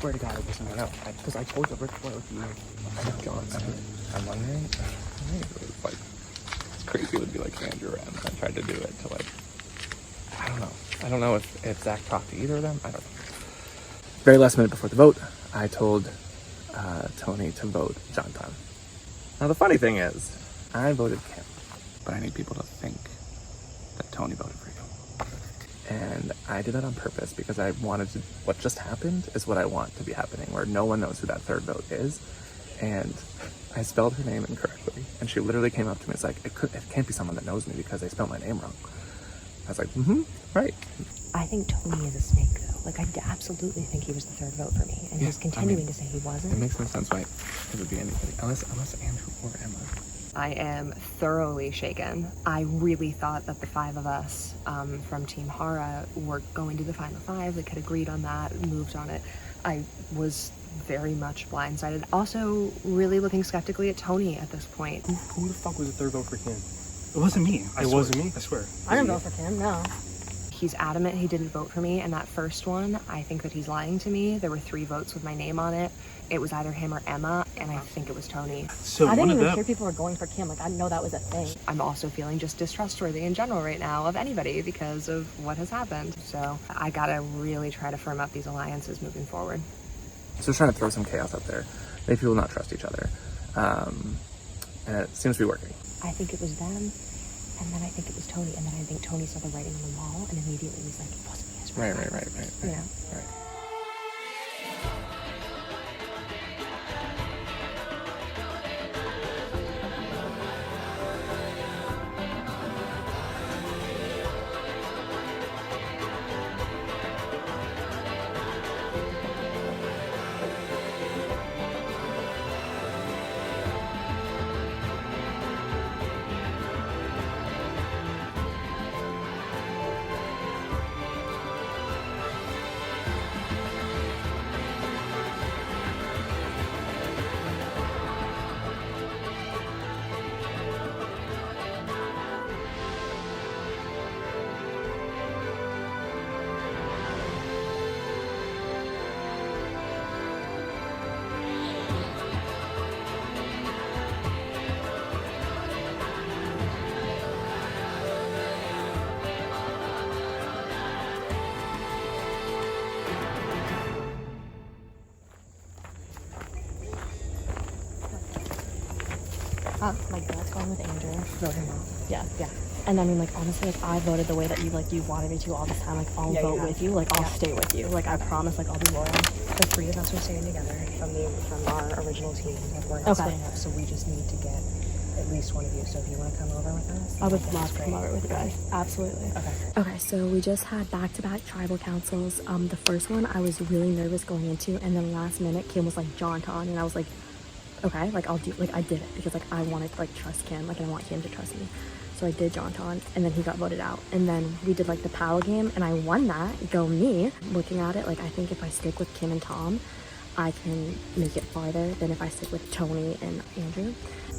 swear to God, it wasn't. I know. Because I told the Rick Boy with you. I'm wondering, like, it's crazy it would be like Andrew or Emma. I tried to do it to like, I don't know. I don't know if Zach talked to either of them. I don't know. Very last minute before the vote, I told Tony to vote John Tom. Now the funny thing is, I voted Kim, but I need people to think that Tony voted for you. And I did that on purpose because I wanted to, what just happened is what I want to be happening, where no one knows who that third vote is. And I spelled her name incorrectly, and she literally came up to me. It's like, it can't be someone that knows me because they spelled my name wrong. I was like, right. I think Tony is a snake, though. Like, I absolutely think he was the third vote for me, and he's continuing to say he wasn't. It makes no sense why it would be anybody, unless Andrew or Emma. I am thoroughly shaken. I really thought that the 5 of us from Team Hara were going to the final 5. They could agreed on that, moved on it. I was very much blindsided. Also, really looking skeptically at Tony at this point. Who the fuck was the third vote for Kim? It wasn't me. It wasn't me. I swear. I didn't vote for Kim, no. He's adamant he didn't vote for me, and that first one, I think that he's lying to me. There were 3 votes with my name on it. It was either him or Emma, and I think it was Tony. So I didn't even hear people were going for Kim. Like, I didn't know that was a thing. I'm also feeling just distrustworthy in general right now of anybody because of what has happened. So I gotta really try to firm up these alliances moving forward. So we're trying to throw some chaos out there, make people not trust each other, and it seems to be working. I think it was them, and then I think it was Tony, and then I think Tony saw the writing on the wall and immediately was like, it wasn't me. Right. You know? Right. Like, that's going with Andrew. Voting no. Yeah. And I mean, like, honestly, like, I voted the way that you wanted me to all this time. Like, I'll vote with you. Like, I'll stay with you. Like, I promise, like, I'll be loyal. The 3 of us are staying together from our original team. We're not splitting up, so we just need to get at least one of you. So if you want to come over with us, I would love to come over with you guys. Absolutely. Okay, so we just had back-to-back tribal councils. The first one I was really nervous going into, and then last minute Kim was like, John Ton, and I was like, okay, like I'll do, like I did it because like I wanted to like trust Kim, like I want Kim to trust me. So I did John Ton, and then he got voted out. And then we did like the paddle game, and I won that. Go me. Looking at it, like I think if I stick with Kim and Tom, I can make it farther than if I stick with Tony and Andrew.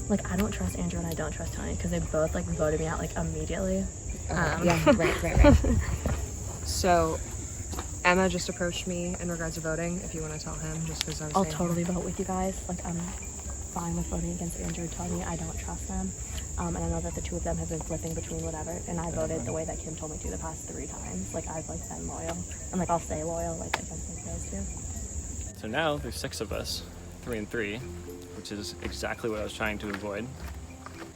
Like, I don't trust Andrew and I don't trust Tony because they both like voted me out like immediately. Yeah, right. So Emma just approached me in regards to voting. If you want to tell him, just because I'll totally vote with you guys. Like, I'm fine with voting against Andrew and Tony. I don't trust them. And I know that the 2 of them have been flipping between whatever. And I voted the way that Kim told me to the past 3 times. Like, I've like been loyal. And like, I'll stay loyal like against like those 2. So now there's 6 of us, 3 and 3, which is exactly what I was trying to avoid.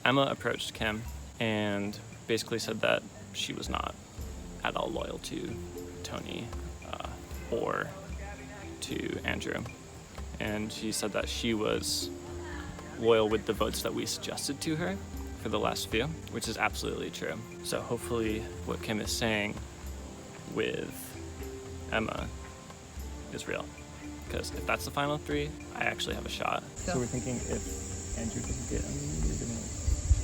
Emma approached Kim and basically said that she was not at all loyal to Tony or to Andrew. And she said that she was loyal with the votes that we suggested to her for the last few, which is absolutely true. So hopefully what Kim is saying with Emma is real. Because if that's the final 3, I actually have a shot. So we're thinking if Andrew doesn't get any, we're gonna...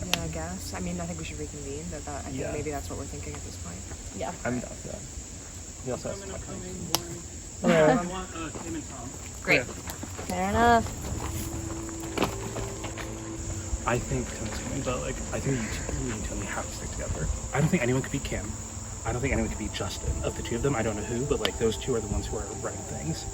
Yeah, I guess. I mean, I think we should reconvene, but I think maybe that's what we're thinking at this point. Yeah. I'm down for that. He also has to talk to me. I want Kim and Tom. Great. Fair enough. I think Tony's coming, but like, I think you and Tony have to stick together. I don't think anyone could be Kim. I don't think anyone could be Justin. Of the 2 of them, I don't know who, but like those 2 are the ones who are writing things.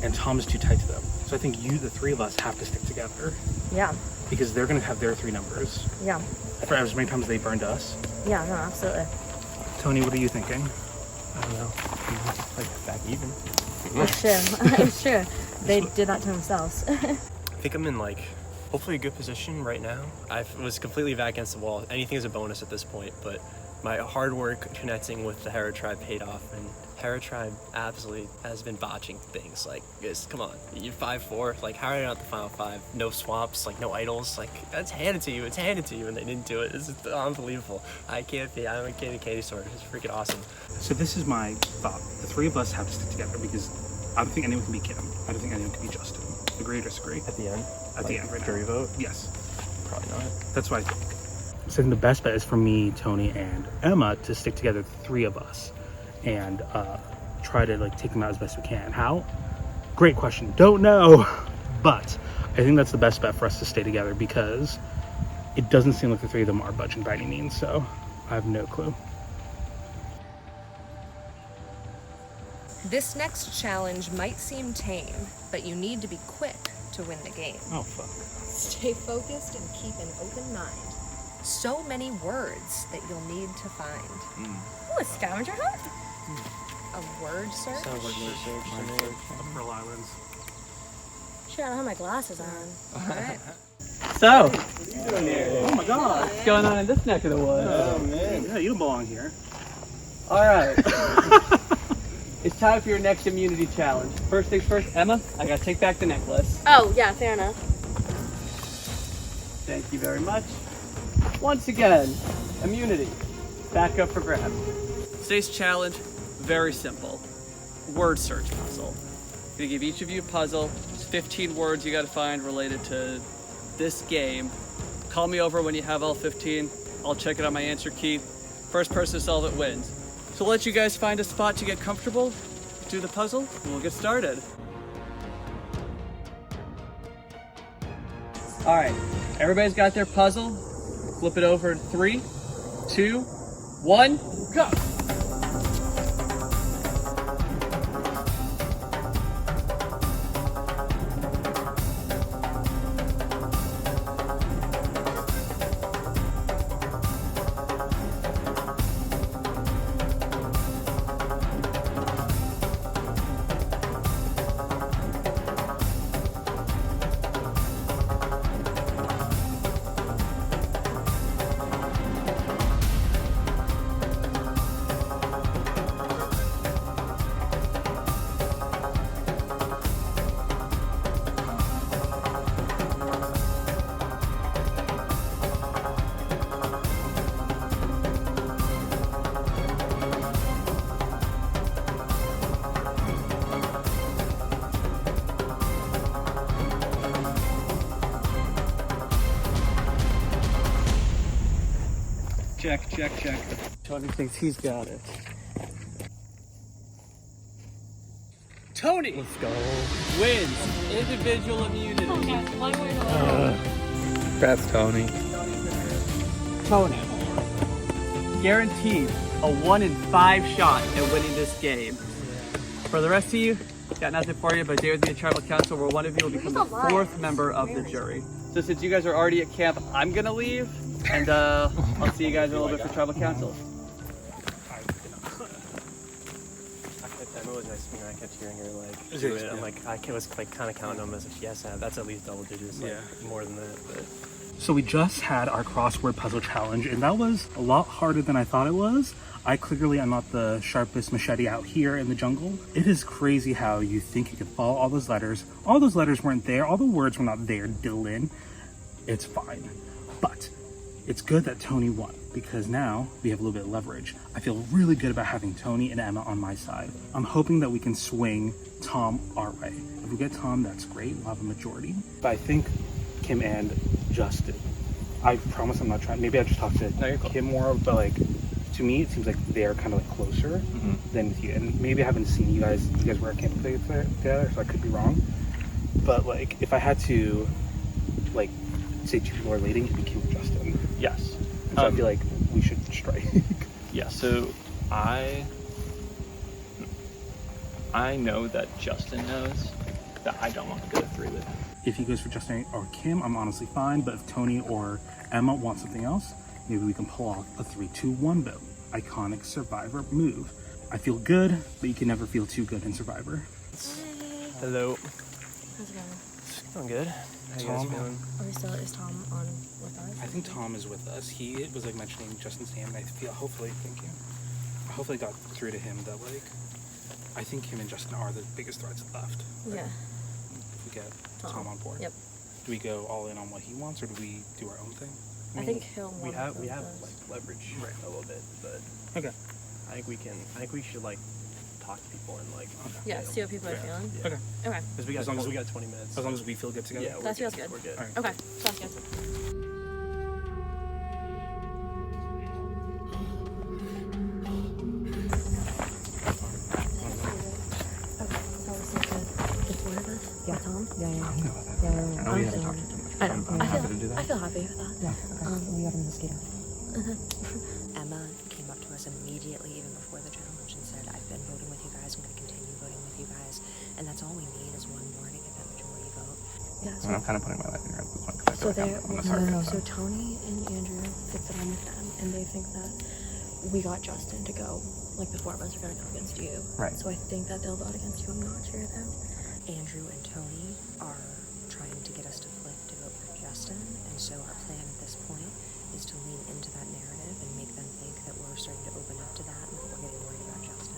and Tom is too tight to them. So I think the three of us, have to stick together Yeah. because they're gonna have their 3 numbers Yeah. for as many times they burned us. Yeah. No, absolutely. Tony, what are you thinking? I don't know. Like back even. It's true. It's true. They did that to themselves. I think I'm in like hopefully a good position right now. I was completely back against the wall. Anything is a bonus at this point, but my hard work connecting with the Hera tribe paid off, and Hera tribe absolutely has been botching things. Like, guys, come on, you're 5-4. Like, how are you not the final 5? No swamps, like no idols. Like, that's handed to you. It's handed to you, and they didn't do it. This is unbelievable. I'm a candy store. It's freaking awesome. So this is my thought. The 3 of us have to stick together because I don't think anyone can be Kim. I don't think anyone can be Justin. Agree or disagree? At the end? At the end, right now. Jury vote? Yes. Probably not. That's what I think. So I think the best bet is for me, Tony, and Emma to stick together, the 3 of us, and try to like take them out as best we can. How? Great question. Don't know, but I think that's the best bet for us to stay together because it doesn't seem like the 3 of them are budging by any means. So I have no clue. This next challenge might seem tame, but you need to be quick to win the game. Oh fuck. Stay focused and keep an open mind. So many words that you'll need to find. Ooh, a scavenger hunt? A word search? Sounds like word search to me. Pearl Islands. Shit, I don't have my glasses on. Alright. So, Oh my god. what's going on in this neck of the woods? Yeah, you don't belong here. All right. It's time for your next immunity challenge. First things first, Emma, I gotta take back the necklace. Oh, yeah, fair enough. Thank you very much. Once again, immunity. Back up for grabs. Today's challenge, very simple. Word search puzzle. I'm gonna give each of you a puzzle. It's 15 words you gotta find related to this game. Call me over when you have all 15. I'll check it on my answer key. First person to solve it wins. So let you guys find a spot to get comfortable, do the puzzle, and we'll get started. All right, everybody's got their puzzle. Flip it over in 3, 2, 1, go. Check, check, check. Tony thinks he's got it. Tony! Let's go. Wins individual immunity. Congrats, Tony. Tony. Guaranteed a 1 in 5 shot at winning this game. For the rest of you, got nothing for you, but stay with me at Tribal Council where one of you will become the 4th member of the jury. So since you guys are already at camp, I'm gonna leave, and I'll see you guys in a little bit for Tribal Council. Emma was next to me and I kept hearing her like Is do it- it. I'm yeah. like I was like kind of counting them as if yes, that's at least double digits, like, Yeah. more than that. But So we just had our crossword puzzle challenge, and that was a lot harder than I thought it was. I clearly am not the sharpest machete out here in the jungle. It is crazy how you think you could follow all those letters. All those letters weren't there. All the words were not there, Dylan. It's fine. But it's good that Tony won because now we have a little bit of leverage. I feel really good about having Tony and Emma on my side. I'm hoping that we can swing Tom our way. If we get Tom, that's great. We'll have a majority. But I think Kim and Justin. I promise I'm not trying. Maybe I just talked to No, you're cool. Kim more, but like to me, it seems like they're kind of like closer than with you. And maybe I haven't seen you guys. You guys were at camp together, so I could be wrong. But like, if I had to, like, say 2 people are leading, it'd be Kim and Justin. Yes. And so I feel like we should strike. Yeah, so I know that Justin knows, that I don't want to go 3 with. If he goes for Justin or Kim, I'm honestly fine, but if Tony or Emma want something else, maybe we can pull off a 3-2-1 vote. Iconic Survivor move. I feel good, but you can never feel too good in Survivor. Hello. How's it going? It's going good. How you guys Tom? feeling? Is Tom on with us? I think Tom is with us. He was like mentioning Justin's name, and I feel hopefully got through to him that like I think him and Justin are the biggest threats left. Right? Yeah. If we get Tom on board. Yep. Do we go all in on what he wants, or do we do our own thing? I think he'll We want have those. like leverage a little bit, but Okay. I think we should like talk to people and like Yeah, see what people are feeling. Yeah. Okay. Okay. Because we got 20 minutes. As long as we feel good together. Yeah, That feels good. We're good. All right. Okay. Sounds good. Yeah. Tom? Yeah. I know we haven't talked to him too much. I know. I'm happy to do that. I feel happy with that. We got a mosquito. Emma came up to us immediately, even before the challenge, and said, I've been voting with you guys, I'm going to continue voting with you guys, and that's all we need is one more to get that majority vote. Yeah, I mean, I'm kind of putting my life in your hands at this point because I feel So like I'm gonna start no. it, So Tony and Andrew fixed it on with them, and they think that we got Justin to go. Like the 4 of us are gonna go against you. Right. So I think that they'll vote against you. I'm not sure though. Andrew and Tony are trying to get us to flip to vote for Justin, and so our plan at this point is to lean into that narrative and make them think that we're starting to open up to that and that we're getting worried about Justin.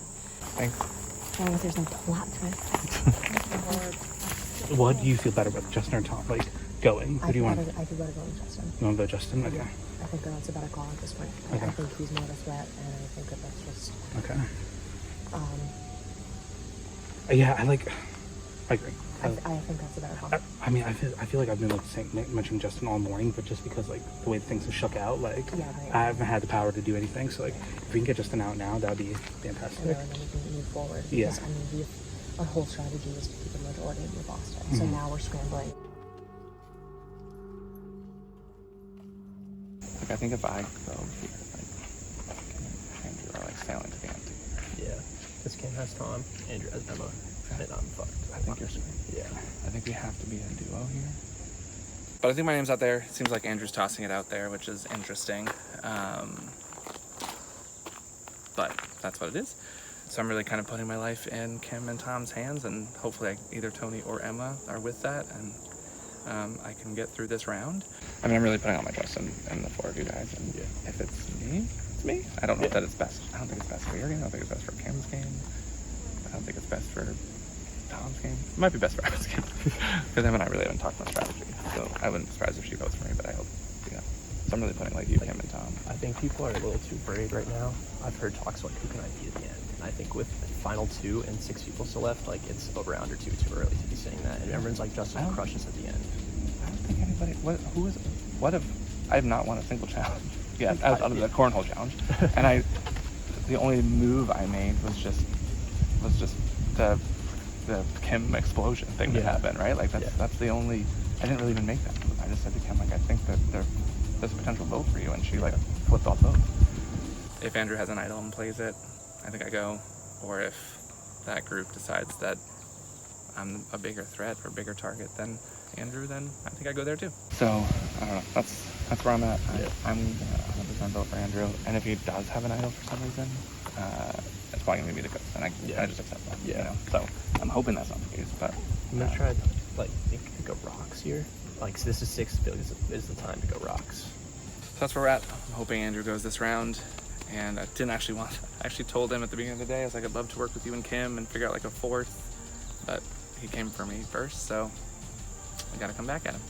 Thanks. As long as there's no plot twist. What do you feel better with, Justin or Tom? Like going? Who do you want? I feel better going with Justin. You want to vote Justin? Okay. I think that's a better call at this point. Okay. I think he's more of a threat, and I think that that's just. Okay. Um, Yeah, I agree. I think that's a better call. I mean, I feel like I've been like mentioning Justin all morning, but just because like the way things have shook out, like Yeah, right. I haven't had the power to do anything. So like, if we can get Justin out now, that'd be fantastic. And then we can move forward. Yeah. Because, I mean, our whole strategy is to keep a majority in Boston. So now we're scrambling. Like, I think if I go here, like, Andrew are like sailing to the end together. Yeah. Because Kim has Tom, Andrew has Emma, and I'm fucked. I think you're screwed. Yeah. I think we have to be a duo here. But I think my name's out there. It seems like Andrew's tossing it out there, which is interesting. But that's what it is. So I'm really kind of putting my life in Kim and Tom's hands, and hopefully either Tony or Emma are with that, and I can get through this round. I mean, I'm really putting all my trust in the 4 of you guys, and if it's me, it's me. I don't know that it's best. I don't think it's best for your game. I don't think it's best for Kim's game. I don't think it's best for Tom's game. It might be best for Emma's game. Because Emma and I really haven't talked about strategy. So I wouldn't be surprised if she votes for me, but I hope, So I'm really putting like you, Kim, and Tom. I think people are a little too worried right now. I've heard talks about who can I be at the end. And I think with the final 2 and 6 people still left, like it's a round or 2 too early to be saying that. And everyone's like, Justin will crush us at the end. I don't think anybody. What if I have not won a single challenge yet out of the cornhole challenge, and the only move I made was just the Kim explosion thing that happened, right? Like that's the only. I didn't really even make that move. I just said to Kim, like, I think that there's a potential vote for you, and she like flipped off both. If Andrew has an idol and plays it, I think I go. Or if that group decides that I'm a bigger threat or bigger target than Andrew, then I think I go there too. So I don't know. That's where I'm at. I'm gonna 100% vote for Andrew. And if he does have an idol for some reason, it's probably gonna be the ghost, and I just accept that. Yeah. You know? So I'm hoping that's not the case, but I'm gonna try to like think to go rocks here. Like so this is 6. I feel like is the time to go rocks. So that's where we're at. I'm hoping Andrew goes this round. And I didn't actually want. I actually told him at the beginning of the day, I was like, I'd love to work with you and Kim and figure out like a 4th, but he came for me first, so I gotta come back at him.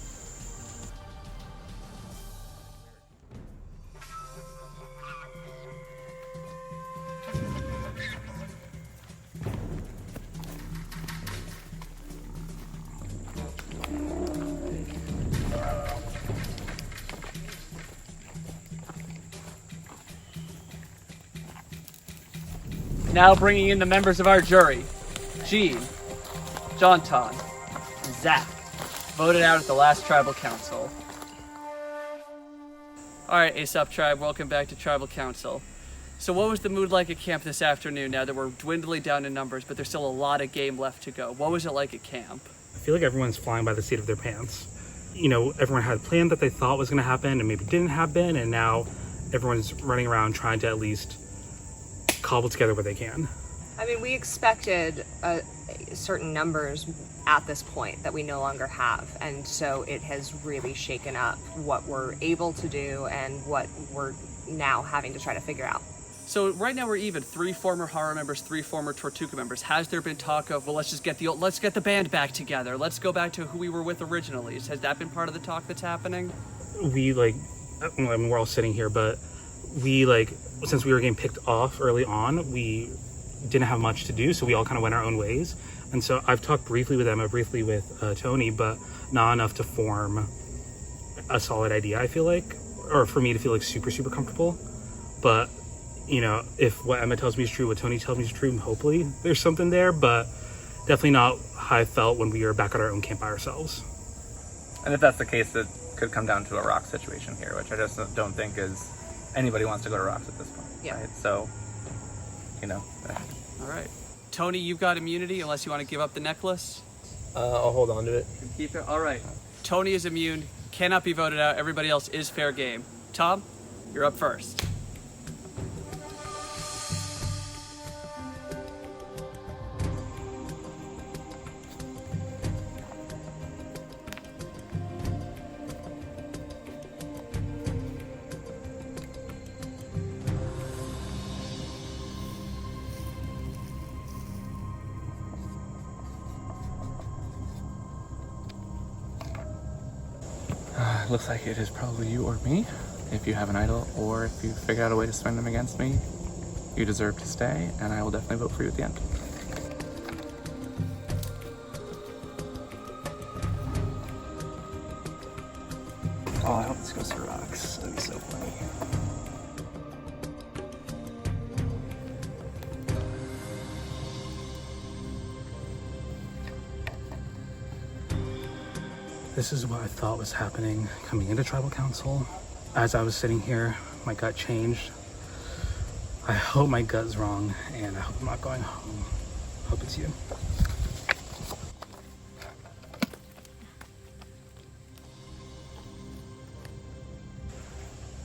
Now bringing in the members of our jury, Gene, Jonton, and Zach, voted out at the last tribal council. Alright, Aesop Tribe, welcome back to Tribal Council. So what was the mood like at camp this afternoon now that we're dwindling down in numbers, but there's still a lot of game left to go? What was it like at camp? I feel like everyone's flying by the seat of their pants. You know, everyone had a plan that they thought was going to happen and maybe didn't happen, and now everyone's running around trying to at least cobble together what they can. I mean, we expected certain numbers at this point that we no longer have, and so it has really shaken up what we're able to do and what we're now having to try to figure out. So right now we're even, 3 former horror members, 3 former Tortuga members. Has there been talk of, well, let's get the band back together, let's go back to who we were with originally? Has that been part of the talk that's happening? We I mean, we're all sitting here, but we since we were getting picked off early on, we didn't have much to do, so we all kind of went our own ways. And so I've talked briefly with Emma, briefly with Tony, but not enough to form a solid idea, I feel like, or for me to feel like super comfortable. But you know, if what Emma tells me is true, what Tony tells me is true, hopefully there's something there, but definitely not how I felt when we were back at our own camp by ourselves. And if that's the case, it could come down to a rock situation here, which I just don't think is anybody wants to go to rocks at this point. Yeah. Right? So, you know. All right. Tony, you've got immunity unless you want to give up the necklace. I'll hold on to it. Keep it. All right. Tony is immune, cannot be voted out. Everybody else is fair game. Tom, you're up first. Looks like it is probably you or me. If you have an idol, or if you figure out a way to swing them against me, you deserve to stay, and I will definitely vote for you at the end. Oh, I hope this goes to rocks. That'd be so funny. This is what I thought was happening coming into tribal council. As I was sitting here, my gut changed. I hope my gut's wrong, and I hope I'm not going home. Hope it's you.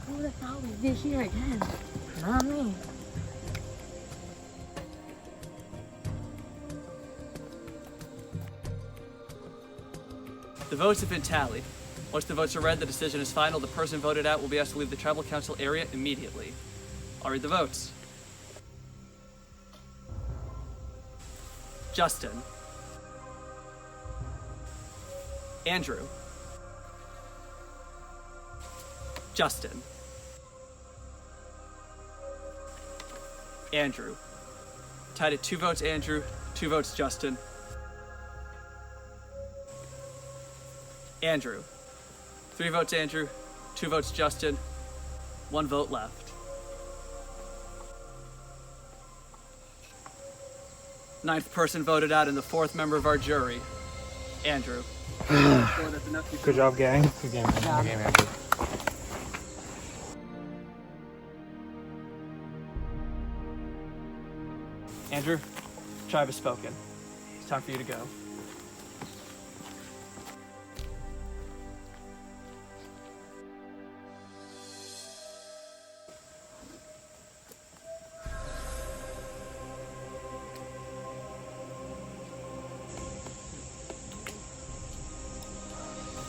Who would have thought we'd be here again? Not me. The votes have been tallied. Once the votes are read, the decision is final. The person voted out will be asked to leave the tribal council area immediately. I'll read the votes. Justin. Andrew. Justin. Andrew. Tied at 2 votes Andrew, 2 votes Justin. Andrew. 3 votes Andrew, 2 votes Justin, 1 vote left. 9th person voted out and the 4th member of our jury, Andrew. Good job, gang. Good game, man. Good game, Andrew. Andrew, tribe has spoken. It's time for you to go.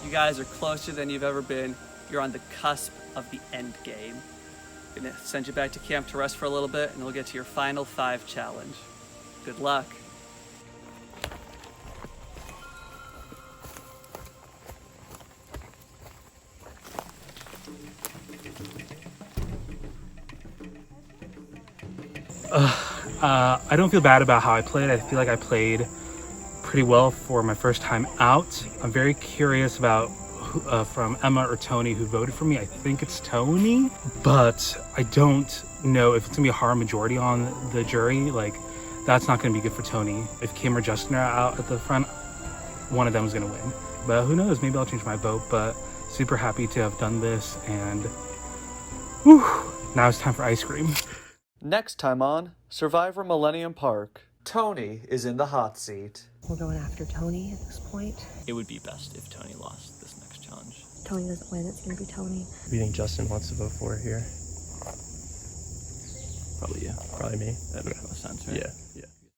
You guys are closer than you've ever been. You're on the cusp of the end game. I'm gonna send you back to camp to rest for a little bit, and we'll get to your final 5 challenge. Good luck. I don't feel bad about how I played. I feel like I played pretty well for my first time out. I'm very curious about from Emma or Tony who voted for me. I think it's Tony, but I don't know if it's gonna be a hard majority on the jury. Like, that's not gonna be good for Tony. If Kim or Justin are out at the front, one of them is gonna win. But who knows, maybe I'll change my vote. But super happy to have done this, and whew, now it's time for ice cream. Next time on Survivor Millennium Park. Tony is in the hot seat. We're going after Tony at this point. It would be best if Tony lost this next challenge. Tony doesn't win, it's gonna be Tony. Who do you think Justin wants to vote for here? Probably you. Probably me. That makes most sense, right? Yeah, yeah.